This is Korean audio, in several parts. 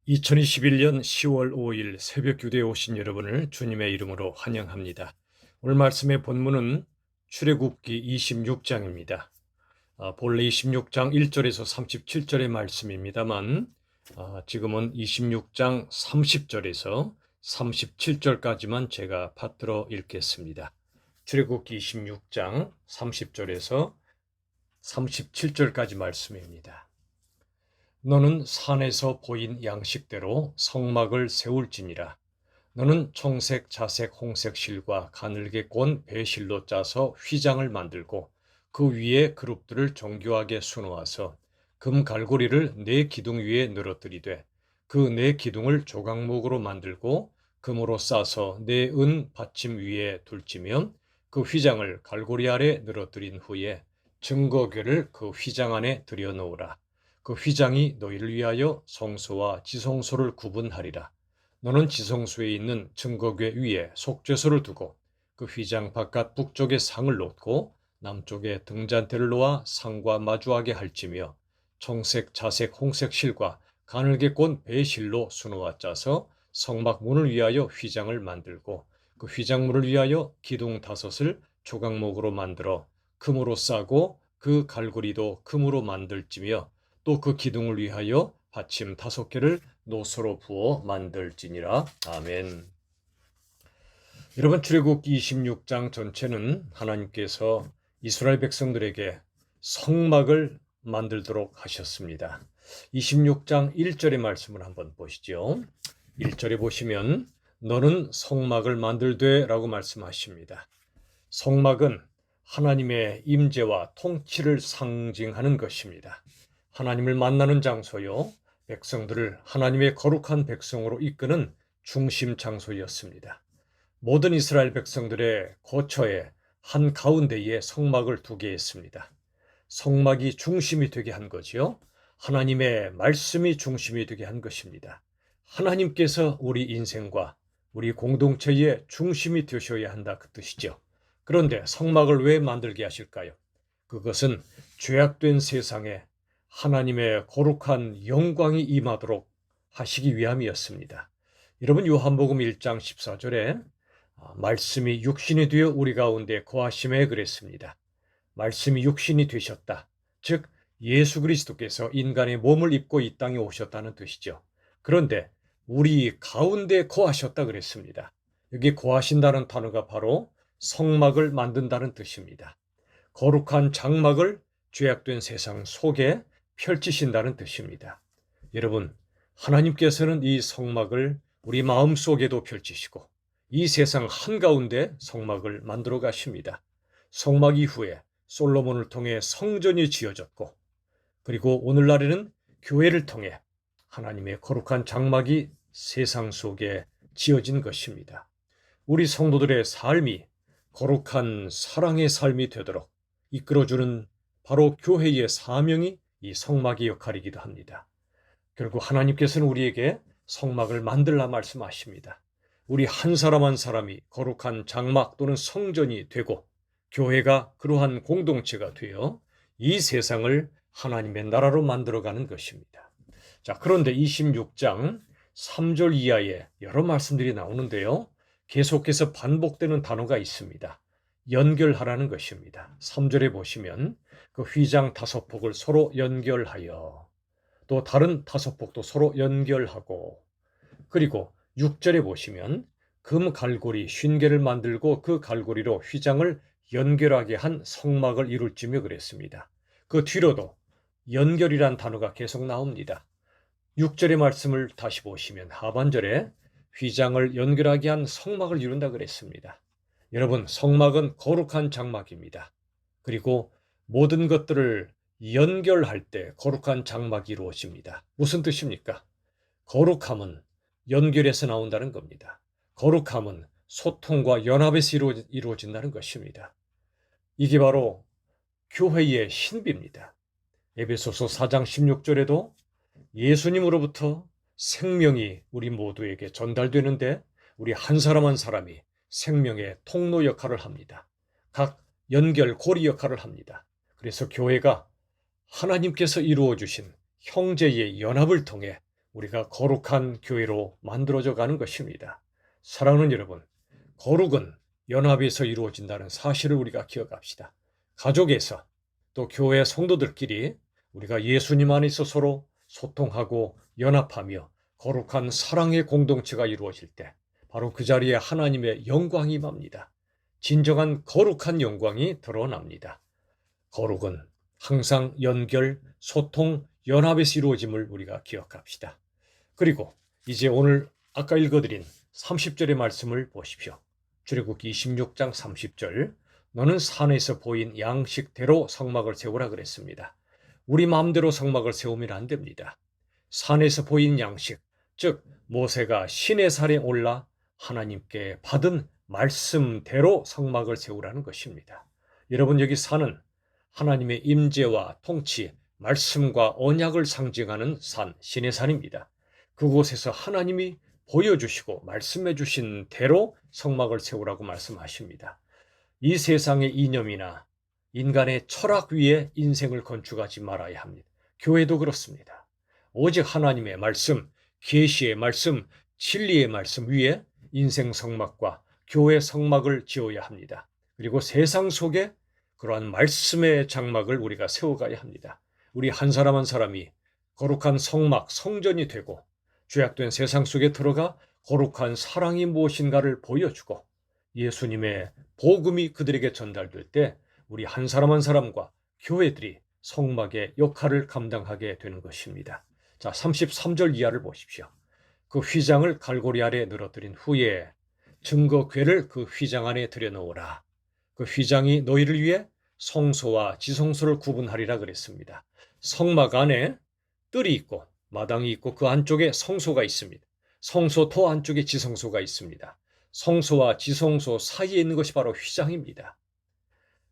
2021년 10월 5일 새벽 기도에 오신 여러분을 주님의 이름으로 환영합니다. 오늘 말씀의 본문은 출애굽기 26장입니다. 본래 26장 1절에서 37절의 말씀입니다만 지금은 26장 30절에서 37절까지만 제가 받들어 읽겠습니다. 출애굽기 26장 30절에서 37절까지 말씀입니다. 너는 산에서 보인 양식대로 성막을 세울지니라. 너는 청색, 자색, 홍색 실과 가늘게 꼰 배실로 짜서 휘장을 만들고 그 위에 그룹들을 정교하게 수놓아서 금 갈고리를 네 기둥 위에 늘어뜨리되 그 네 기둥을 조각목으로 만들고 금으로 싸서 네 은 받침 위에 둘지며 그 휘장을 갈고리 아래 늘어뜨린 후에 증거궤를 그 휘장 안에 들여놓으라. 그 휘장이 너희를 위하여 성소와 지성소를 구분하리라. 너는 지성소에 있는 증거궤 위에 속죄소를 두고 그 휘장 바깥 북쪽에 상을 놓고 남쪽에 등잔대를 놓아 상과 마주하게 할지며 청색, 자색, 홍색 실과 가늘게 꼰 배실로 수놓아 짜서 성막 문을 위하여 휘장을 만들고 그 휘장문을 위하여 기둥 5을 조각목으로 만들어 금으로 싸고 그 갈고리도 금으로 만들지며 또 그 기둥을 위하여 받침 5개를 노소로 부어 만들지니라. 아멘. 여러분, 출애굽기 26장 전체는 하나님께서 이스라엘 백성들에게 성막을 만들도록 하셨습니다. 26장 1절의 말씀을 한번 보시죠. 1절에 보시면 너는 성막을 만들되 라고 말씀하십니다. 성막은 하나님의 임재와 통치를 상징하는 것입니다. 하나님을 만나는 장소요, 백성들을 하나님의 거룩한 백성으로 이끄는 중심 장소였습니다. 모든 이스라엘 백성들의 거처에 한가운데에 성막을 두게 했습니다. 성막이 중심이 되게 한 거지요. 하나님의 말씀이 중심이 되게 한 것입니다. 하나님께서 우리 인생과 우리 공동체의 중심이 되셔야 한다, 그 뜻이죠. 그런데 성막을 왜 만들게 하실까요? 그것은 죄악된 세상에 하나님의 거룩한 영광이 임하도록 하시기 위함이었습니다. 여러분, 요한복음 1장 14절에 말씀이 육신이 되어 우리 가운데 거하심에 그랬습니다. 말씀이 육신이 되셨다. 즉 예수 그리스도께서 인간의 몸을 입고 이 땅에 오셨다는 뜻이죠. 그런데 우리 가운데 거하셨다 그랬습니다. 여기 거하신다는 단어가 바로 성막을 만든다는 뜻입니다. 거룩한 장막을 죄악된 세상 속에 펼치신다는 뜻입니다. 여러분, 하나님께서는 이 성막을 우리 마음속에도 펼치시고 이 세상 한가운데 성막을 만들어 가십니다. 성막 이후에 솔로몬을 통해 성전이 지어졌고, 그리고 오늘날에는 교회를 통해 하나님의 거룩한 장막이 세상 속에 지어진 것입니다. 우리 성도들의 삶이 거룩한 사랑의 삶이 되도록 이끌어주는 바로 교회의 사명이 이 성막의 역할이기도 합니다. 결국 하나님께서는 우리에게 성막을 만들라 말씀하십니다. 우리 한 사람 한 사람이 거룩한 장막 또는 성전이 되고 교회가 그러한 공동체가 되어 이 세상을 하나님의 나라로 만들어가는 것입니다. 자, 그런데 26장 3절 이하에 여러 말씀들이 나오는데요. 계속해서 반복되는 단어가 있습니다. 연결하라는 것입니다. 3절에 보시면 그 휘장 5폭을 서로 연결하여, 또 다른 5폭도 서로 연결하고, 그리고 6절에 보시면 금 갈고리 50개를 만들고 그 갈고리로 휘장을 연결하게 한 성막을 이룰지며 그랬습니다. 그 뒤로도 연결이란 단어가 계속 나옵니다. 6절의 말씀을 다시 보시면 하반절에 휘장을 연결하게 한 성막을 이룬다 그랬습니다. 여러분, 성막은 거룩한 장막입니다. 그리고 모든 것들을 연결할 때 거룩한 장막이 이루어집니다. 무슨 뜻입니까? 거룩함은 연결해서 나온다는 겁니다. 거룩함은 소통과 연합에서 이루어진다는 것입니다. 이게 바로 교회의 신비입니다. 에베소서 4장 16절에도 예수님으로부터 생명이 우리 모두에게 전달되는데 우리 한 사람 한 사람이 생명의 통로 역할을 합니다. 각 연결 고리 역할을 합니다. 그래서 교회가 하나님께서 이루어 주신 형제의 연합을 통해 우리가 거룩한 교회로 만들어져 가는 것입니다. 사랑하는 여러분, 거룩은 연합에서 이루어진다는 사실을 우리가 기억합시다. 가족에서 또 교회 성도들끼리 우리가 예수님 안에서 서로 소통하고 연합하며 거룩한 사랑의 공동체가 이루어질 때 바로 그 자리에 하나님의 영광이 임합니다. 진정한 거룩한 영광이 드러납니다. 거룩은 항상 연결, 소통, 연합에서 이루어짐을 우리가 기억합시다. 그리고 이제 오늘 아까 읽어드린 30절의 말씀을 보십시오. 출애굽기 26장 30절, 너는 산에서 보인 양식대로 성막을 세우라 그랬습니다. 우리 마음대로 성막을 세우면 안 됩니다. 산에서 보인 양식, 즉 모세가 시내산에 올라 하나님께 받은 말씀대로 성막을 세우라는 것입니다. 여러분, 여기 산은 하나님의 임재와 통치, 말씀과 언약을 상징하는 산, 시내산입니다. 그곳에서 하나님이 보여주시고 말씀해 주신 대로 성막을 세우라고 말씀하십니다. 이 세상의 이념이나 인간의 철학 위에 인생을 건축하지 말아야 합니다. 교회도 그렇습니다. 오직 하나님의 말씀, 계시의 말씀, 진리의 말씀 위에 인생 성막과 교회 성막을 지어야 합니다. 그리고 세상 속에 그러한 말씀의 장막을 우리가 세워가야 합니다. 우리 한 사람 한 사람이 거룩한 성막, 성전이 되고 죄악된 세상 속에 들어가 거룩한 사랑이 무엇인가를 보여주고 예수님의 복음이 그들에게 전달될 때 우리 한 사람 한 사람과 교회들이 성막의 역할을 감당하게 되는 것입니다. 자, 33절 이하를 보십시오. 그 휘장을 갈고리 아래 늘어뜨린 후에 증거궤를 그 휘장 안에 들여놓으라. 그 휘장이 너희를 위해 성소와 지성소를 구분하리라 그랬습니다. 성막 안에 뜰이 있고 마당이 있고 그 안쪽에 성소가 있습니다. 성소터 안쪽에 지성소가 있습니다. 성소와 지성소 사이에 있는 것이 바로 휘장입니다.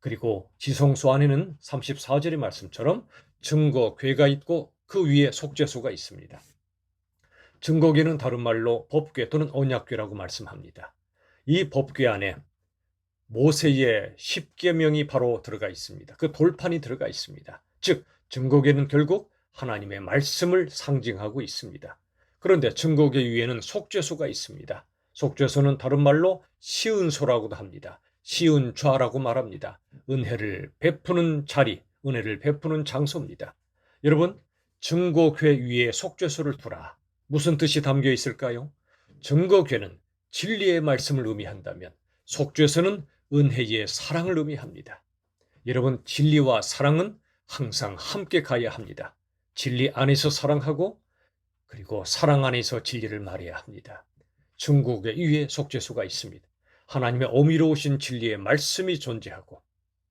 그리고 지성소 안에는 34절의 말씀처럼 증거궤가 있고 그 위에 속죄소가 있습니다. 증거궤는 다른 말로 법궤 또는 언약궤라고 말씀합니다. 이 법궤 안에 모세의 10계명이 바로 들어가 있습니다. 그 돌판이 들어가 있습니다. 즉 증거궤는 결국 하나님의 말씀을 상징하고 있습니다. 그런데 증거궤 위에는 속죄소가 있습니다. 속죄소는 다른 말로 시은소라고도 합니다. 시은좌라고 말합니다. 은혜를 베푸는 자리, 은혜를 베푸는 장소입니다. 여러분, 증거궤 위에 속죄소를 두라. 무슨 뜻이 담겨 있을까요? 증거궤는 진리의 말씀을 의미한다면 속죄소는 은혜의 사랑을 의미합니다. 여러분, 진리와 사랑은 항상 함께 가야 합니다. 진리 안에서 사랑하고 그리고 사랑 안에서 진리를 말해야 합니다. 증거궤 위에 속죄소가 있습니다. 하나님의 어미로우신 진리의 말씀이 존재하고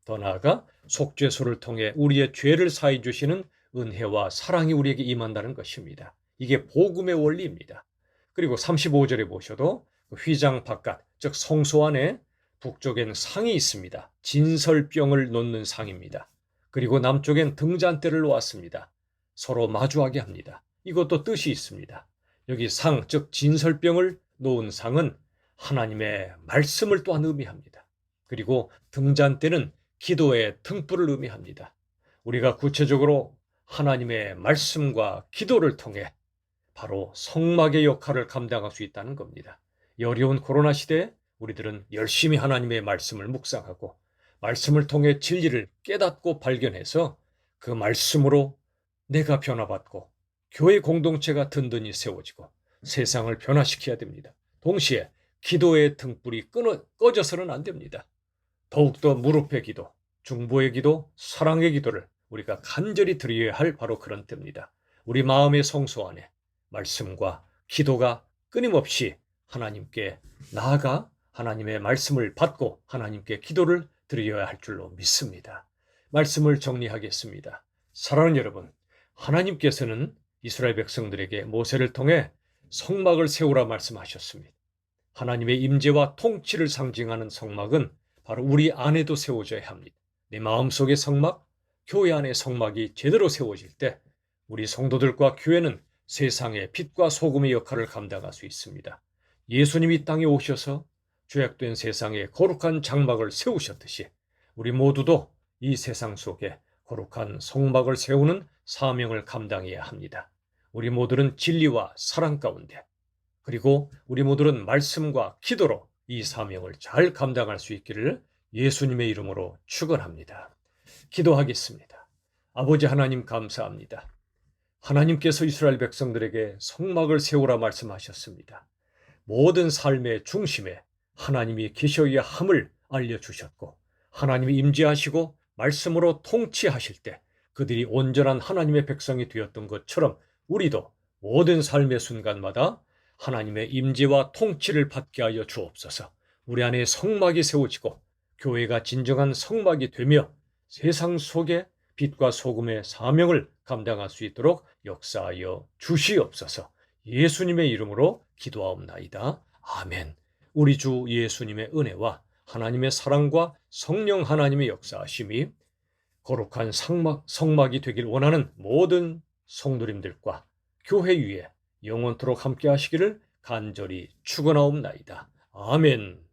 더 나아가 속죄소를 통해 우리의 죄를 사해 주시는 은혜와 사랑이 우리에게 임한다는 것입니다. 이게 복음의 원리입니다. 그리고 35절에 보셔도 휘장 바깥, 즉 성소 안에 북쪽엔 상이 있습니다. 진설병을 놓는 상입니다. 그리고 남쪽엔 등잔대를 놓았습니다. 서로 마주하게 합니다. 이것도 뜻이 있습니다. 여기 상, 즉 진설병을 놓은 상은 하나님의 말씀을 또한 의미합니다. 그리고 등잔대는 기도의 등불을 의미합니다. 우리가 구체적으로 하나님의 말씀과 기도를 통해 바로 성막의 역할을 감당할 수 있다는 겁니다. 이 어려운 코로나 시대에 우리들은 열심히 하나님의 말씀을 묵상하고 말씀을 통해 진리를 깨닫고 발견해서 그 말씀으로 내가 변화받고 교회 공동체가 든든히 세워지고 세상을 변화시켜야 됩니다. 동시에 기도의 등불이 꺼져서는 안 됩니다. 더욱더 무릎의 기도, 중보의 기도, 사랑의 기도를 우리가 간절히 드려야 할 바로 그런 때입니다. 우리 마음의 성소 안에 말씀과 기도가 끊임없이 하나님께 나아가 하나님의 말씀을 받고 하나님께 기도를 드려야 할 줄로 믿습니다. 말씀을 정리하겠습니다. 사랑하는 여러분, 하나님께서는 이스라엘 백성들에게 모세를 통해 성막을 세우라 말씀하셨습니다. 하나님의 임재와 통치를 상징하는 성막은 바로 우리 안에도 세워져야 합니다. 내 마음속의 성막, 교회 안의 성막이 제대로 세워질 때 우리 성도들과 교회는 세상의 빛과 소금의 역할을 감당할 수 있습니다. 예수님이 땅에 오셔서 죄악된 세상에 거룩한 장막을 세우셨듯이 우리 모두도 이 세상 속에 거룩한 성막을 세우는 사명을 감당해야 합니다. 우리 모두는 진리와 사랑 가운데, 그리고 우리 모두는 말씀과 기도로 이 사명을 잘 감당할 수 있기를 예수님의 이름으로 축원합니다. 기도하겠습니다. 아버지 하나님 감사합니다. 하나님께서 이스라엘 백성들에게 성막을 세우라 말씀하셨습니다. 모든 삶의 중심에 하나님이 계셔야 함을 알려주셨고, 하나님이 임재하시고 말씀으로 통치하실 때 그들이 온전한 하나님의 백성이 되었던 것처럼 우리도 모든 삶의 순간마다 하나님의 임재와 통치를 받게 하여 주옵소서. 우리 안에 성막이 세워지고 교회가 진정한 성막이 되며 세상 속에 빛과 소금의 사명을 감당할 수 있도록 역사하여 주시옵소서. 예수님의 이름으로 기도하옵나이다. 아멘. 우리 주 예수님의 은혜와 하나님의 사랑과 성령 하나님의 역사하심이 거룩한 성막이 되길 원하는 모든 성도님들과 교회 위에 영원토록 함께 하시기를 간절히 축원하옵나이다. 아멘.